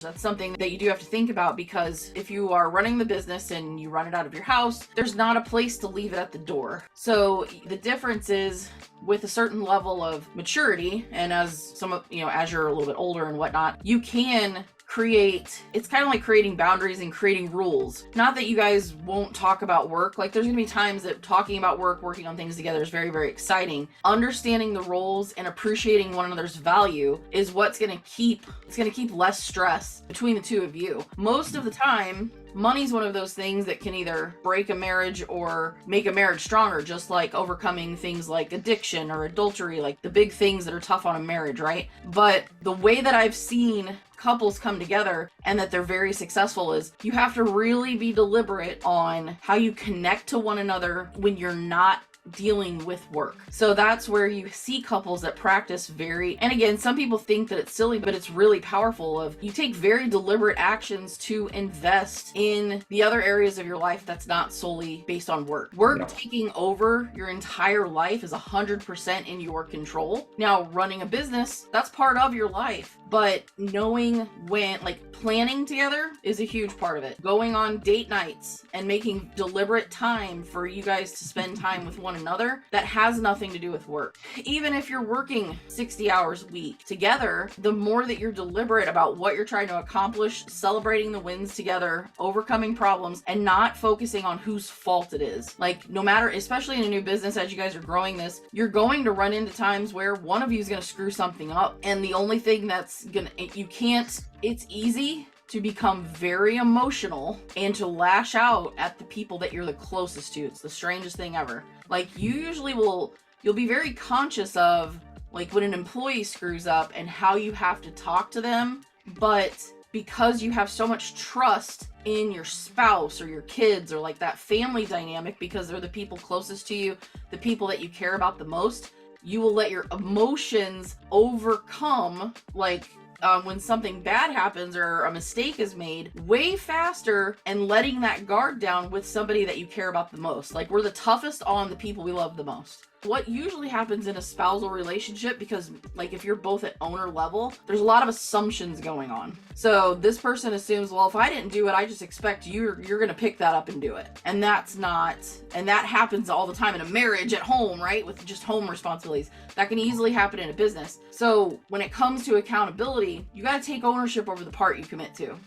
That's something that you do have to think about, because if you are running the business and you run it out of your house, there's not a place to leave it at the door. So the difference is, with a certain level of maturity, and as as you're a little bit older and whatnot, you can create, it's kind of like creating boundaries and creating rules. Not that you guys won't talk about work. Like, there's gonna be times that talking about work, working on things together is very, very exciting. Understanding the roles and appreciating one another's value is what's gonna keep less stress between the two of you. Most of the time, money's one of those things that can either break a marriage or make a marriage stronger, just like overcoming things like addiction or adultery, like the big things that are tough on a marriage, right? But the way that I've seen couples come together and that they're very successful is you have to really be deliberate on how you connect to one another when you're not dealing with work. So that's where you see couples that practice and again, some people think that it's silly, but it's really powerful. Of you take very deliberate actions to invest in the other areas of your life that's not solely based on work. Taking over your entire life is 100% in your control. Now, running a business, that's part of your life, but knowing when, planning together is a huge part of it. Going on date nights and making deliberate time for you guys to spend time with one another, that has nothing to do with work. Even if you're working 60 hours a week together, the more that you're deliberate about what you're trying to accomplish, celebrating the wins together, overcoming problems, and not focusing on whose fault it is. No matter, especially in a new business, as you guys are growing this, you're going to run into times where one of you is going to screw something up. And the only thing it's easy to become very emotional and to lash out at the people that you're the closest to. It's the strangest thing ever. You'll be very conscious of when an employee screws up and how you have to talk to them, but because you have so much trust in your spouse or your kids, or that family dynamic, because they're the people closest to you, the people that you care about the most, you will let your emotions overcome when something bad happens or a mistake is made way faster, and letting that guard down with somebody that you care about the most. We're the toughest on the people we love the most. What usually happens in a spousal relationship, because if you're both at owner level, there's a lot of assumptions going on. So this person assumes, well, if I didn't do it, I just expect you're going to pick that up and do it. And that happens all the time in a marriage, at home, right? With just home responsibilities. That can easily happen in a business. So when it comes to accountability, you got to take ownership over the part you commit to.